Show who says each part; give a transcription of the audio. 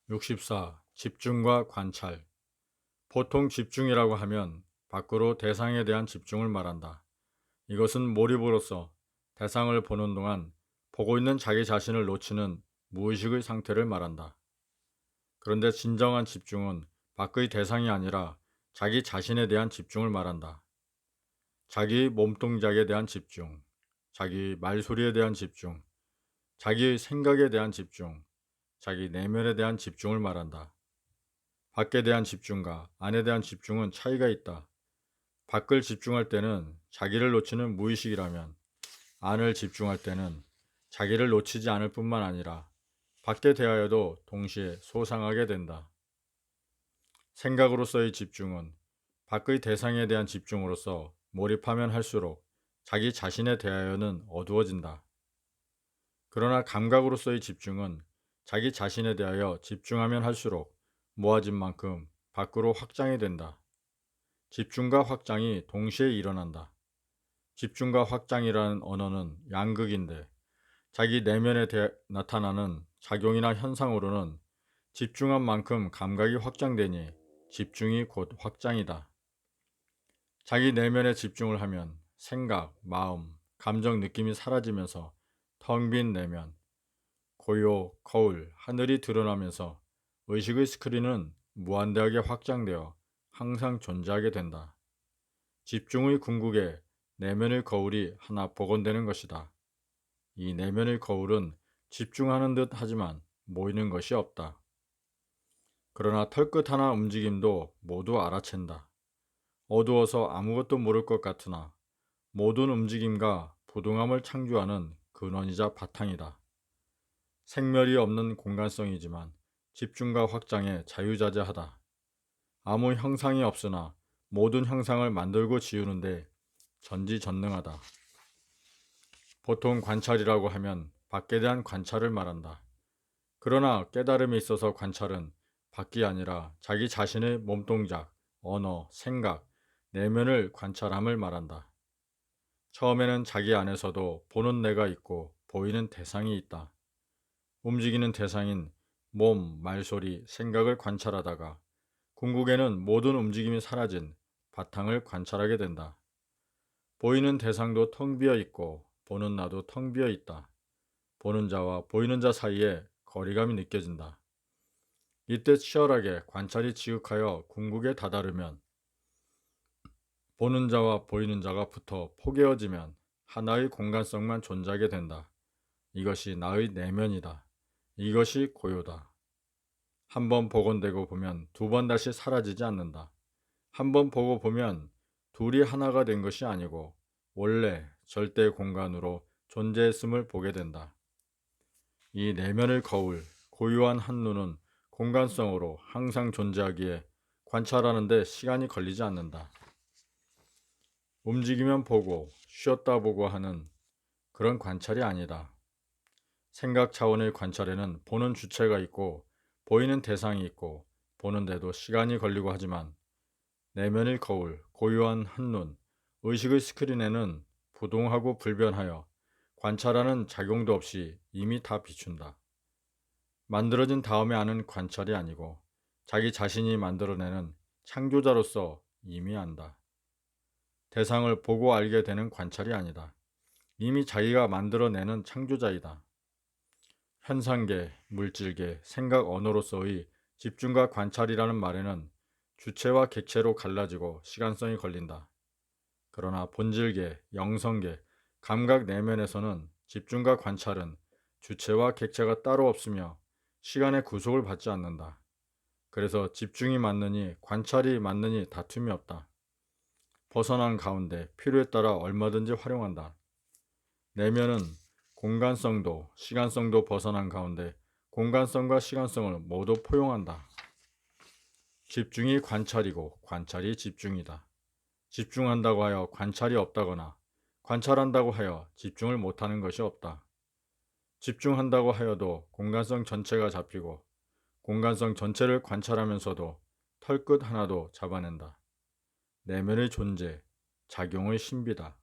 Speaker 1: 64. 집중과 관찰. 보통 집중이라고 하면 밖으로 대상에 대한 집중을 말한다. 이것은 몰입으로써 대상을 보는 동안 보고 있는 자기 자신을 놓치는 무의식의 상태를 말한다. 그런데 진정한 집중은 밖의 대상이 아니라 자기 자신에 대한 집중을 말한다. 자기 몸동작에 대한 집중, 자기 말소리에 대한 집중, 자기의 생각에 대한 집중, 자기 내면에 대한 집중을 말한다. 밖에 대한 집중과 안에 대한 집중은 차이가 있다. 밖을 집중할 때는 자기를 놓치는 무의식이라면 안을 집중할 때는 자기를 놓치지 않을 뿐만 아니라 밖에 대하여도 동시에 소상하게 된다. 생각으로서의 집중은 밖의 대상에 대한 집중으로서 몰입하면 할수록 자기 자신에 대하여는 어두워진다. 그러나 감각으로서의 집중은 자기 자신에 대하여 집중하면 할수록 모아진 만큼 밖으로 확장이 된다. 집중과 확장이 동시에 일어난다. 집중과 확장이라는 언어는 양극인데 자기 내면에 나타나는 작용이나 현상으로는 집중한 만큼 감각이 확장되니 집중이 곧 확장이다. 자기 내면에 집중을 하면 생각, 마음, 감정, 느낌이 사라지면서 텅 빈 내면, 고요, 거울, 하늘이 드러나면서 의식의 스크린은 무한대하게 확장되어 항상 존재하게 된다. 집중의 궁극에 내면의 거울이 하나 복원되는 것이다. 이 내면의 거울은 집중하는 듯 하지만 모이는 것이 없다. 그러나 털끝 하나 움직임도 모두 알아챈다. 어두워서 아무것도 모를 것 같으나 모든 움직임과 부동함을 창조하는 근원이자 바탕이다. 생멸이 없는 공간성이지만 집중과 확장에 자유자재하다. 아무 형상이 없으나 모든 형상을 만들고 지우는데 전지전능하다. 보통 관찰이라고 하면 밖에 대한 관찰을 말한다. 그러나 깨달음에 있어서 관찰은 밖이 아니라 자기 자신의 몸동작, 언어, 생각, 내면을 관찰함을 말한다. 처음에는 자기 안에서도 보는 내가 있고 보이는 대상이 있다. 움직이는 대상인 몸, 말소리, 생각을 관찰하다가 궁극에는 모든 움직임이 사라진 바탕을 관찰하게 된다. 보이는 대상도 텅 비어 있고 보는 나도 텅 비어 있다. 보는 자와 보이는 자 사이에 거리감이 느껴진다. 이때 치열하게 관찰이 지극하여 궁극에 다다르면 보는 자와 보이는 자가 붙어 포개어지면 하나의 공간성만 존재하게 된다. 이것이 나의 내면이다. 이것이 고요다. 한 번 복원되고 보면 두 번 다시 사라지지 않는다. 한 번 보고 보면 둘이 하나가 된 것이 아니고 원래 절대 공간으로 존재했음을 보게 된다. 이 내면의 거울, 고유한 한눈은 공간성으로 항상 존재하기에 관찰하는 데 시간이 걸리지 않는다. 움직이면 보고 쉬었다 보고 하는 그런 관찰이 아니다. 생각 차원의 관찰에는 보는 주체가 있고 보이는 대상이 있고 보는데도 시간이 걸리고 하지만 내면의 거울, 고유한 한눈, 의식의 스크린에는 부동하고 불변하여 관찰하는 작용도 없이 이미 다 비춘다. 만들어진 다음에 하는 관찰이 아니고 자기 자신이 만들어내는 창조자로서 이미 안다. 대상을 보고 알게 되는 관찰이 아니다. 이미 자기가 만들어내는 창조자이다. 현상계, 물질계, 생각 언어로서의 집중과 관찰이라는 말에는 주체와 객체로 갈라지고 시간성이 걸린다. 그러나 본질계, 영성계, 감각 내면에서는 집중과 관찰은 주체와 객체가 따로 없으며 시간의 구속을 받지 않는다. 그래서 집중이 맞느니 관찰이 맞느니 다툼이 없다. 벗어난 가운데 필요에 따라 얼마든지 활용한다. 내면은 공간성도 시간성도 벗어난 가운데 공간성과 시간성을 모두 포용한다. 집중이 관찰이고 관찰이 집중이다. 집중한다고 하여 관찰이 없다거나 관찰한다고 하여 집중을 못하는 것이 없다. 집중한다고 하여도 공간성 전체가 잡히고 공간성 전체를 관찰하면서도 털끝 하나도 잡아낸다. 내면의 존재, 작용의 신비다.